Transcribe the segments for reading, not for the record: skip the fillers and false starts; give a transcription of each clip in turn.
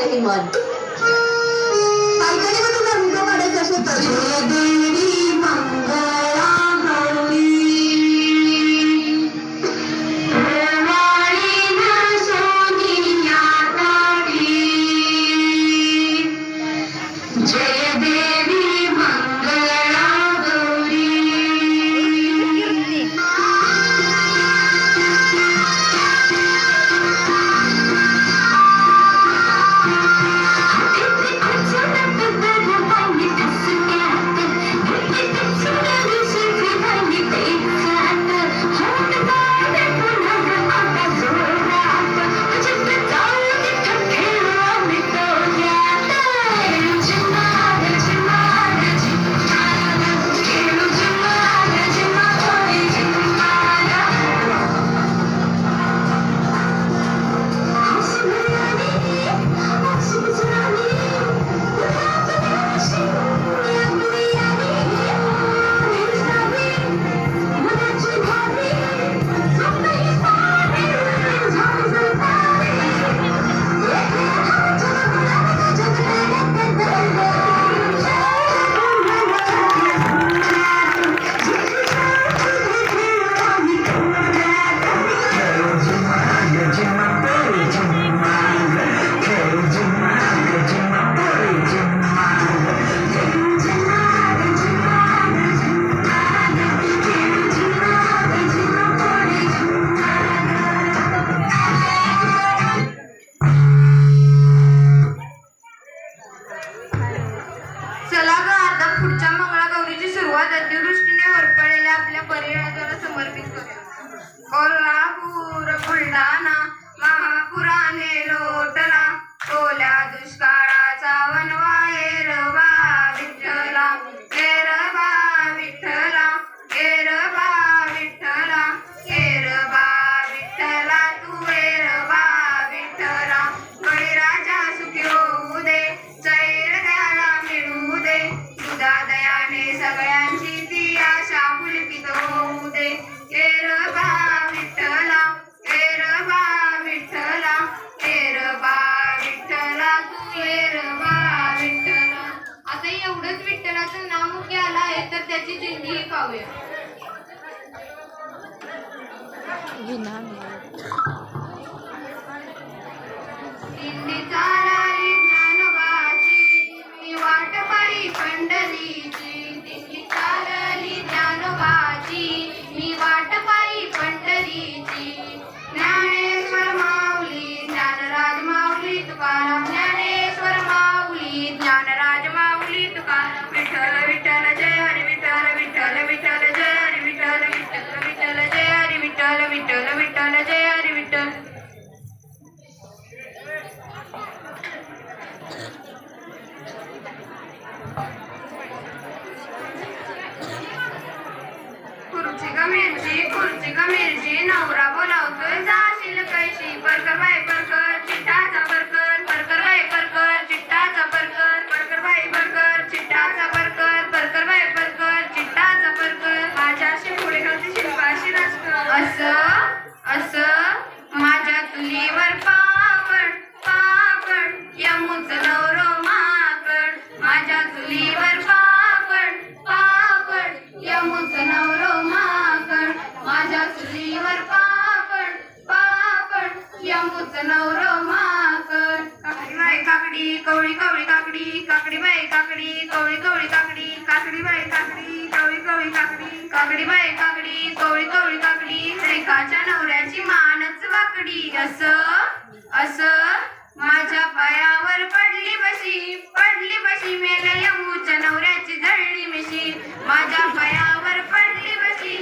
नाही मन ऐकले तुझा व्हिडिओ काढायचे असेल तर देवी मंगळा कोल्हापूर बुलढाणा महापुराने लोटला ओल्या दुष्काळाचा वनवा एरबा विठ्ठला एरबा विठ्ठला एरबा विठ्ठला एरबा विठ्ठला तू एरबा विठ्ठला बळीराजा सुखी होऊ दे चैर त्याला मिळू दे तुझा दयाने सगळ्यांची ती आशा पुलकित होऊ दे एरबा विठ्ठला एरबा विठ्ठला एरबा विठ्ठला तू एरबा विठ्ठला. आता एवढंच विठ्ठलाचं नाव मुख्य आलं आहे तर त्याची चिंधी पाहूया. दिंडी चालली ज्ञानोबाची मी वाट पाही पंढरीची दिंडी चालली ज्ञानोबाची मी वाट पाही पंढरीची ज्ञानेश्वर माऊली ज्ञानराज माऊली तुकाराम ज्ञानेश्वर माऊली ज्ञानराज माऊली तुकाराम विठ्ठल विठ्ठल जय हरी विठ्ठल विठ्ठल विठ्ठल जय हरी विठ्ठल विठ्ठल विठ्ठल जय हरी विठ्ठल विठ्ठल विठ्ठल जय हरी विठ्ठल. खुर्ची ग मिरची नवरा बोलावतोय जाशील कैशी परकर बाई परकर चिट्टाचा परकर परकर बाई परकर चिट्टाचा परकर परकर बाई परकर चिट्टाचा परकर परकर बाई परकर चिट्टाचा परकर माझ्याशी पुढे खालती शिल्पाशी राजकर असं असं माझ्या चुलीवर पापड पापड यमुच नवरो माकड माझ्या चुलीवर पापड पापड यमुच नवरो माकड माझ्या चुलीवर पापड पापड यमुच नवरो माकड. काकडी बाई काकडी कवळी कवळी काकडी काकडी बाई काकडी कवळी कवळी काकडी काकडी बाई काकडी कवळी कवळी काकडी काकडी बाई काकडी कवळी कवळी काकडी रेखाच्या नवऱ्याची मानच वाकडी असं असं माझ्या पायावर पडली बशी मेल्या यमुच्या नवऱ्याची जळली मिशी माझ्या पायावर पडली बशी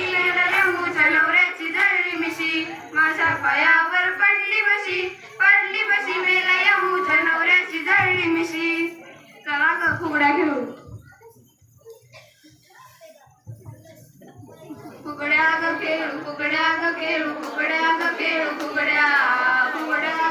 मेल्या यमुच्या नवऱ्याची जळली मिशी माझ्या पायावर पडली बशी मेल्या यमुच्या नवऱ्याची जळली मिशी. चला ग फुगड्या घेऊ. फुगड्या ग खेळू फुगड्या ग खेळू फुगड्या ग खेळू फुगड्या फुगड्या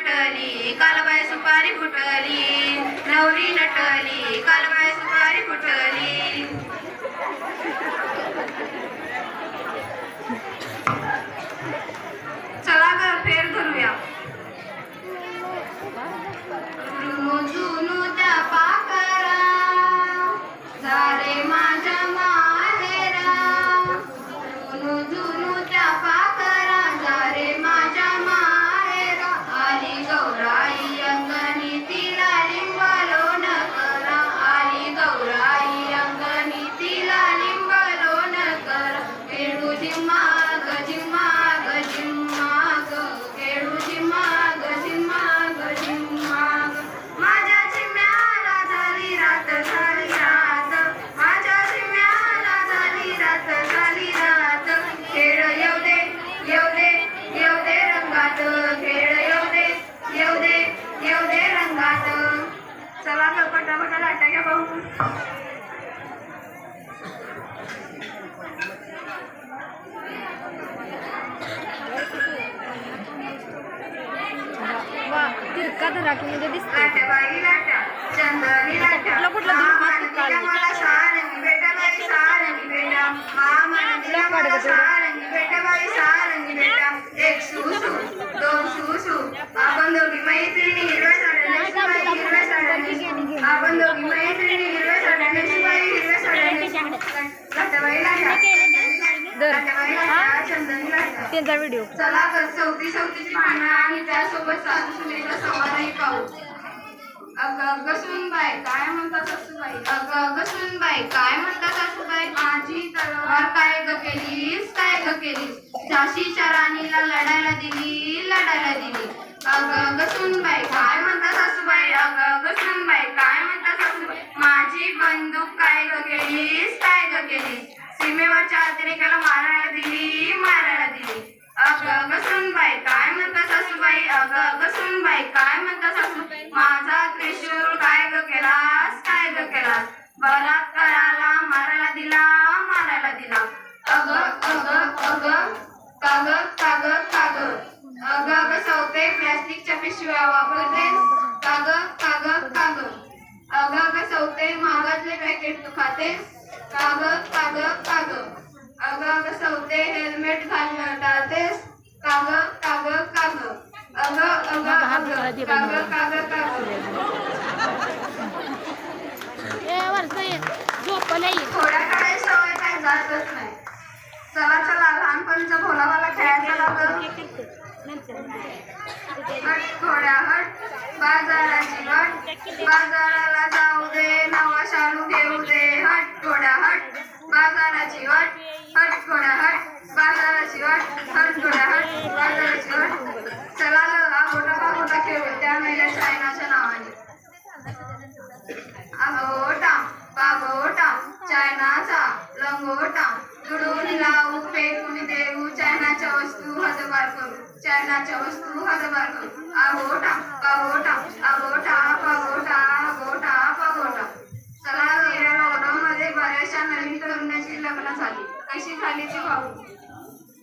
नटली कालबाई सुपारी फुटली नवरी नटली कालबाई सुपारी फुटली. चला ग फेर धरूया. जुनू त्या पाकरा झाले माझ्या माहेरा जुनू त्या पाकरा झाले माझ्या माहेरा आली गौराई अंगणी तिला लिंबालो न करा आली गौराई अंगणी तिला लिंबालो न करा खेळू जिम्मा ग जिम्मा ग जिम्मा ग खेळू जिम्मा ग जिम्मा ग जिम्मा ग माझ्या जिम्म्याला झाली रात झाली रात माझ्या जिम्म्याला झाली रात झाली रात खेळ येऊ दे येऊ दे येऊ दे रंगात खेळ येऊ दे येऊ दे येऊ दे रंगात. चला ग पटापटा लाटा घ्या भाऊ. तिरका धरा की म्हणजे दिसत लाटा बाई लाटा चंदनी लाटा मामाला मला सारंगी बेटा बाई सारंगी बेटा मामाला मला सारंगी बेटा बाई सारंगी बेटा एक सुसू दोन सुसू आपण दोघी मैत्रिणी हिरव्या साड्या नेसबाई हिरव्या साड्या नेसू आपण दोघी मैत्रिणी हिरव्या साड्या नेसबाई हिरव्या साड्या नेसू लाटाबाई लाटा लाटाबाई लाटा चंदनी लाटा. त्यांचा व्हिडिओ. चला तर चौथीची पानं आणि त्यासोबत सासू सुनेचा संवादही पाहू. अगं अगं सुनबाई काय म्हणतात सासूबाई अगं अगं सुनबाई काय म्हणतात सासूबाई माझी तलवार काय ग केलीस काय ग केलीस झाशीच्या राणीला लढायला दिली लढायला दिली. अगं अगं सुनबाई काय म्हणतात सासूबाई अगं अगं सुनबाई काय म्हणतात सासूबाई माझी बंदूक काय ग केलीस काय ग केलीस सीमेवरच्या अतिरेकाला मारायला दिली मारायला दिली. अगं अगं सुनबाई काय म्हणतात सासूबाई अगं अगं सुनबाई काय म्हणतात सासूबाई माझा त्रिशूळ काय ग केलास काय ग केलास बलात्काराला मारायला दिला मारायला दिला. अगं अगं अगं कागद कागद कागद अगं अगं सवते प्लॅस्टिकच्या पिशव्या वापरतेस कागद कागद कागद अगं अगं सवते महागातले पॅकेट तू खातेस कागद कागद कागद अगं अगं सवते हेल्मेट घालणं टाळतेस कागद कागद कागद अगं अगं अगं कागद कागद कागद. थोड्या काळाची सवय काय जातच नाही. चला चला लहानपणीचा भोलावाला खेळायचा लागल. हट थोड्या हट बाजाराची हट बाजाराला जाऊ दे नवा शालू घेऊ दे हट थोड्या हट बाजाराची हट हट थोड्या हट बाजाराची हट हट थोड्या हट बाजाराची हट. चला हा गोटा पागोटा खेळू त्या मेल्या चायनाच्या नावाने. आगोटा पागोटा चायनाचा लंगोटा दुडून लावू फेकून देऊ चायनाच्या वस्तू हजबार करू चायनाच्या वस्तू हजबार करू. आगोटा पागोटा आगोटा पागोटा आगोटा पागोटा. चला गेल्या लॉकडाऊनमध्ये बऱ्याचशा नवीन तरुणाची लग्न झाली. कशी झाली ती पाहू.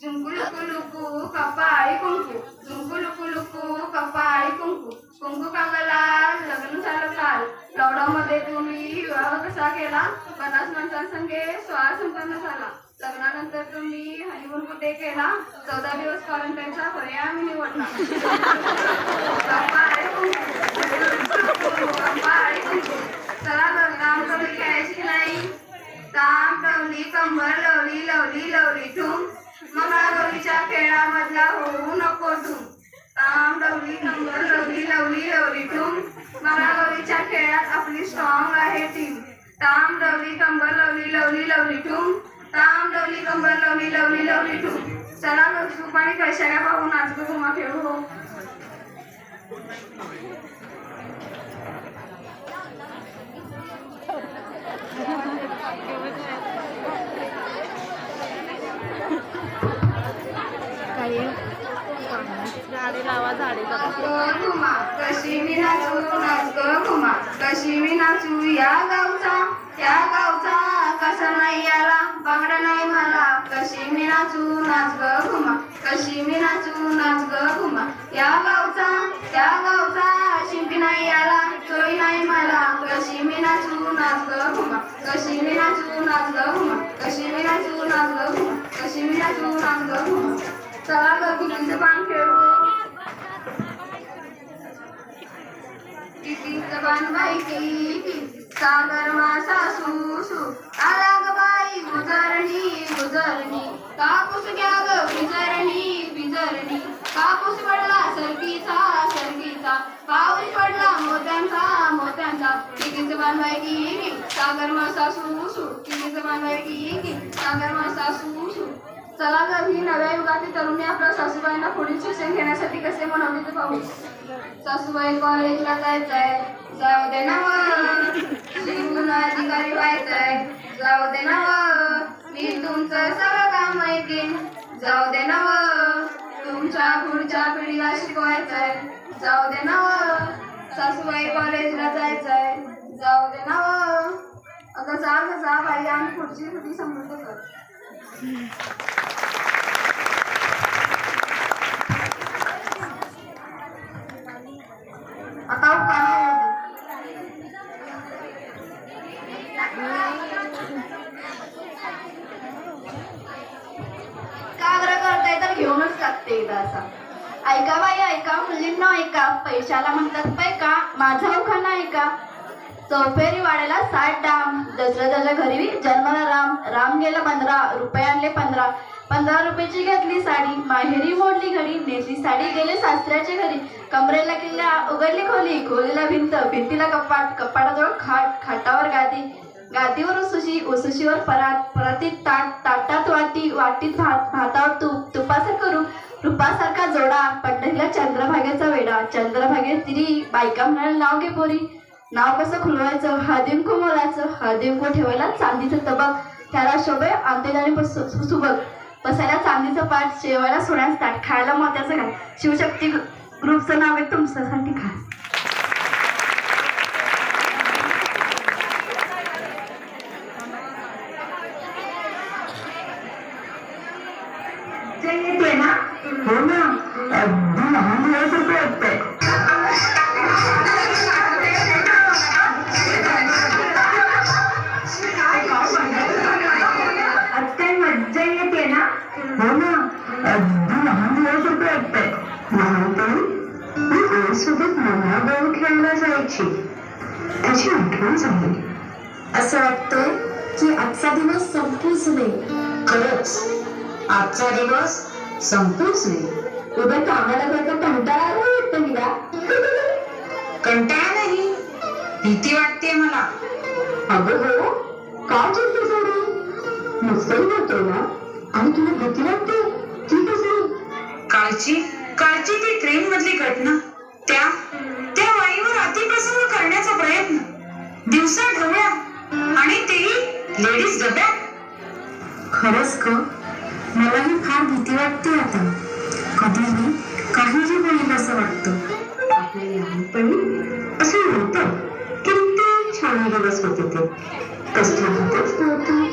झुंकू लुकू लुकू कपाळी कुंकू झुंकू लुकू लुकू कपाळी कुंकू कुंकू काकाला लग्न झालं काल. लॉकडाऊन मध्ये तुम्ही विवाह कसा केला 50 माणसांसंगे सोहळा संपन्न झाला. लग्नानंतर तुम्ही हनीमून कुठे केला 14 दिवस क्वारंटाईनचा पर्याय आम्ही निवडला. चला काम कमी खेळायची नाही. ताम टवली कंबर लवली लवली लवली ठूम मंगळागौरीच्या खेळामधला होऊ नको धूम. ताम टवली कंबर लवली लवली लवली ठूम मंगळागौरीच्या खेळात आपली स्ट्रॉंग आहे टीम. ताम टवली कंबर लवली लवली लवली ठूम ताम टवली कंबर लवली लवली लवली ठूम. चला सूप आणि कशाला पाहू नाच घुमा खेळू हो. झाडे लावा झाडे घुमा कशी मी नाचू नाच ग घुमा कशी मी नाचू या गावचा कसा नाही याला बांगडा नाही मला. कशी मी नाचू नाच ग घुमा कशी मी नाचू नाच ग घुमा या गावचा सासू रंग घुमू. चला ग कितीचं पान खेळू. कितीचं पान बाई किती सागर मासा सू आला ग बाई गुजरणी गुजरणी. कापूस घ्या ग बिजरणी कापूस पडला सरकीचा सरकीचा. पाऊस पडला मोत्यांचा कितीचं पान बाई की सागर मासा सू कितीचं पान बाई की सागर मासा सू. चला ग ही नव्या युगातील तरुणी आपल्या सासूबाईंना पुढील शिक्षण घेण्यासाठी कसे बनवले ते पाहू. सासूबाई कॉलेजला जायचंय जाऊ दे ना शिकून अधिकारी व्हायचंय जाऊ दे ना मी तुमचं सगळं काम ऐकेन जाऊ दे ना तुमच्या पुढच्या पिढीला शिकवायचंय जाऊ दे ना सासूबाई कॉलेजला जायचंय जाऊ दे ना अगं जा बाई आम्ही पुढची पिढी समृद्ध कर. आता काग्र करताय तर घेऊनच टाकते एकदा असा. ऐका बाई ऐका मुलींना ऐका पैशाला म्हणतात पैका माझा उखाणा ऐका. चौफेरी वाड्याला 60 डाम दशरथाच्या घरी जन्माला राम गेला 15 रुपये आणले 15 रुपयाची घेतली साडी माहेरी मोडली घडी नेसली साडी गेले सासऱ्याच्या घरी. कमरेला किल्ला उघडली खोलीला भिंतीला कपाटाजवळ खाटावर गादीवर उसुशीवर परातीत ताटात वाटीत भातावर तुपासारखं रूपासारखा जोडा. पंढरीला चंद्रभागेचा वेडा चंद्रभागेत तिरी बायका म्हणायला नाव घे पोरी. नाव कसं खुलवायचं हळदीकुंकू मोलायचं हळदीकुंकू ठेवायला चांदीचं तबक त्याला शोभे आंतेदाणी सुबक बसायला चांदीचं पाठ जेवायला सोन्याचं ताट खायला मोत्याचं घाट. शिवशक्ती ग्रुपचं नाव आहे तुमच्यासाठी खास. येते ना हो ना अगदी लहान मुलासारखं वाटतंय. आजकाल मज्जा येते ना हो ना अगदी लहान मुलासारखं वाटतंय. लहानपणी मी आईसोबत मंगळागौर खेळायला जायची त्याची आठवण झाली. असं वाटतं की आजचा दिवस संपूच नाही. खरंच आजचा दिवस संपूच नाही. उद्या कामाला जायचा कंटाळा आला वाटतं तिला. कंटाळा नाही भीती वाटते मला. अगं हो का चिंता सोडू मस्करी करतोय ना आणि तुला भीती वाटते ती कसली. कालची ती ट्रेन मधली घटना त्या वाईवर अतिप्रसंग करण्याचा प्रयत्न दिवसा ढवळ्या आणि तेही लेडीज डब्यात. खरंच ग मलाही फार भीती वाटते आता. कधीही काहीही होईल असं वाटतं. आपल्या लहानपणी असं नव्हतं किती छान दिवस होते ते कसलं होतच नव्हतं.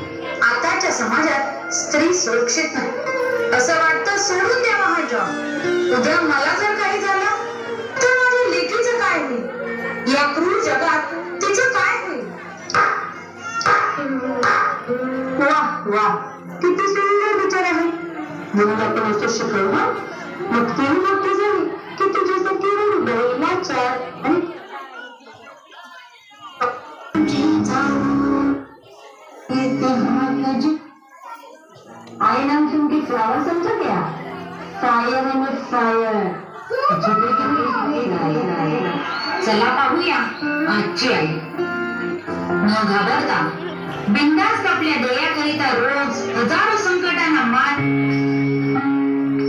आताच्या समाजात स्त्री सुरक्षित नाही असं वाटतं. सोडून द्यावा हा जॉब. उद्या मला जर काही झालं तर माझ्या लेकीचं काय होईल. या क्रूर जगात तिचं काय होईल. वा किती सुंदर विचार आहे. म्हणून आपण असं शिकवलं मग तेही मोठी झाली की तुझ्यासाठी बैलाचार आणि आई नाम सुन के फ्लावर समझा क्या. Fire end fire. चला पाहूया आजची आई. न घाबरता बिंदास आपल्या ध्येयाकरिता रोज हजारो संकटांना मात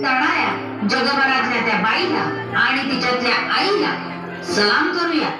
करणाऱ्या जगभरातल्या त्या बाईला आणि तिच्यातल्या आईला सलाम करूया.